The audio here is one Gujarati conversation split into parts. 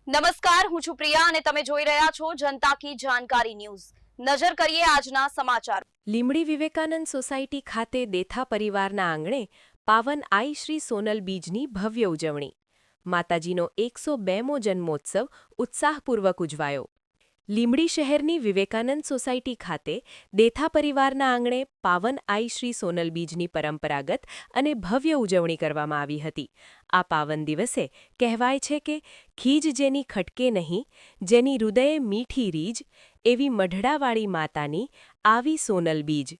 નમસ્કાર, હું છું પ્રિયા અને તમે જોઈ રહ્યા છો જનતા કી જાણકારી ન્યૂઝ। નજર કરીએ આજના સમાચાર। લીંબડી વિવેકાનંદ સોસાયટી ખાતે દેથા પરિવારના આંગણે પાવન આઈ શ્રી સોનલ બીજની ભવ્ય ઉજવણી। માતાજીનો 102મો જન્મોત્સવ ઉત્સાહપૂર્વક ઉજવાયો। લીંબડી શહેરની વિવેકાનંદ સોસાયટી ખાતે દેથા પરિવારના આંગણે પાવન આઈ શ્રી સોનલ બીજની પરંપરાગત અને ભવ્ય ઉજવણી કરવામાં આવી હતી। આ પાવન દિવસે કહેવાય છે કે ખીજ જેની ખટકે નહીં, જેની હૃદયે મીઠી રીજ, એવી મઢડાવાળી માતાની આવી સોનલ બીજ।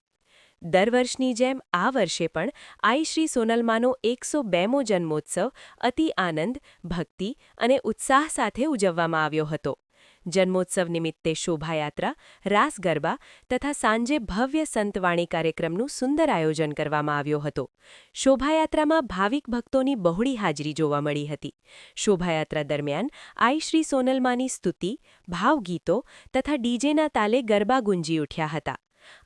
દર વર્ષની જેમ આ વર્ષે પણ આઈ શ્રી સોનલમાનો 102મો જન્મોત્સવ અતિ આનંદ, ભક્તિ અને ઉત્સાહ સાથે ઉજવવામાં આવ્યો હતો। જન્મોત્સવ નિમિત્તે શોભાયાત્રા, રાસ ગરબા તથા સાંજે ભવ્ય સંતવાણી કાર્યક્રમનું સુંદર આયોજન કરવામાં આવ્યો હતો। શોભાયાત્રામાં ભાવિક ભક્તોની બહોળી હાજરી જોવા મળી હતી। શોભાયાત્રા દરમિયાન આઈ શ્રી સોનલમાની સ્તુતિ, ભાવગીતો તથા ડીજેના તાલે ગરબા ગુંજી ઉઠ્યા હતા।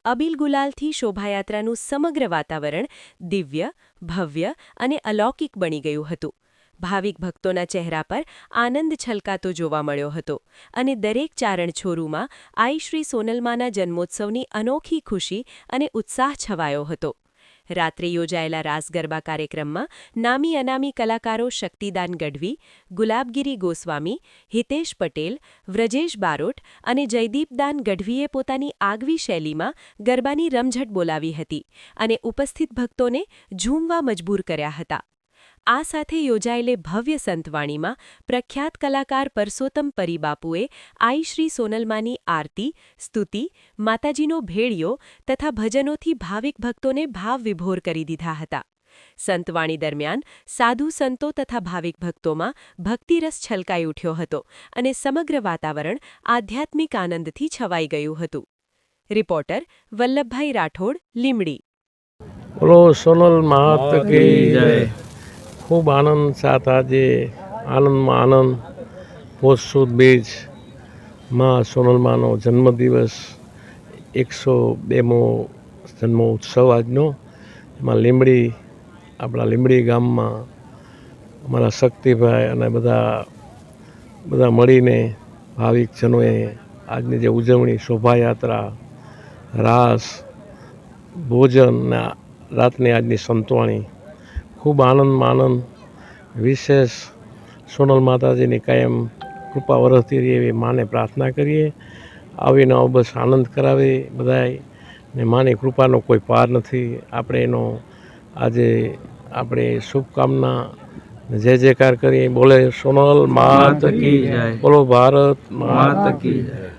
અબીલ ગુલાલથી શોભાયાત્રાનું સમગ્ર વાતાવરણ દિવ્ય, ભવ્ય અને અલૌકિક બની ગયું હતું। ભાવિક ભક્તોના ચહેરા પર આનંદ છલકાતો જોવા મળ્યો હતો અને દરેક ચારણછોરુમાં આઈ શ્રી સોનલમાના જન્મોત્સવની અનોખી ખુશી અને ઉત્સાહ છવાયો હતો। રાત્રે યોજાયેલા રાસ ગરબા કાર્યક્રમમાં નામી અનામી કલાકારો શક્તિદાન ગઢવી, ગુલાબગીરી ગોસ્વામી, હિતેશ પટેલ, વ્રજેશ બારોટ અને જયદીપદાન ગઢવીએ પોતાની આગવી શૈલીમાં ગરબાની રમઝટ બોલાવી હતી અને ઉપસ્થિત ભક્તોને ઝૂમવા મજબૂર કર્યા હતા। આ સાથે યોજાયેલે ભવ્ય સંતવાણીમાં પ્રખ્યાત કલાકાર પરસોત્તમ પરીબાપુએ આઈ શ્રી સોનલમાની આરતી, સ્તુતિ, માતાજીનો ભેળિયો તથા ભજનોથી ભાવિક ભક્તોને ભાવવિભોર કરી દીધા હતા। સંતવાણી દરમિયાન સાધુ સંતો તથા ભાવિક ભક્તોમાં ભક્તિરસ છલકાઈ ઉઠ્યો હતો અને સમગ્ર વાતાવરણ આધ્યાત્મિક આનંદથી છવાઈ ગયું હતું। રિપોર્ટર વલ્લભભાઈ રાઠોડ, લીંબડી। બોલો સોનલ માત કી જય। ખૂબ આનંદ સાથ આજે આનંદમાં આનંદ, પોષ સુદ બીજ માં સોનલમાનો જન્મદિવસ 102મો જન્મોત્સવ આજનો। એમાં લીંબડી, આપણા લીંબડી ગામમાં અમારા શક્તિભાઈ અને બધા મળીને ભાવિકજનોએ આજની જે ઉજવણી, શોભાયાત્રા, રાસ, ભોજન ને રાતની આજની સંતવાણી, ખૂબ આનંદમાં આનંદ, વિશેષ સોનલ માતાજીની કાયમ કૃપા વરસતી રહે એવી માને પ્રાર્થના કરીએ। આવીને આવો બસ આનંદ કરાવે બધાય ને માની કૃપાનો કોઈ પાર નથી। આપણે એનો આજે આપણે શુભકામના જય જયકાર કરીએ। બોલે સોનલ માત કી જય, બોલો ભારત માત કી જય।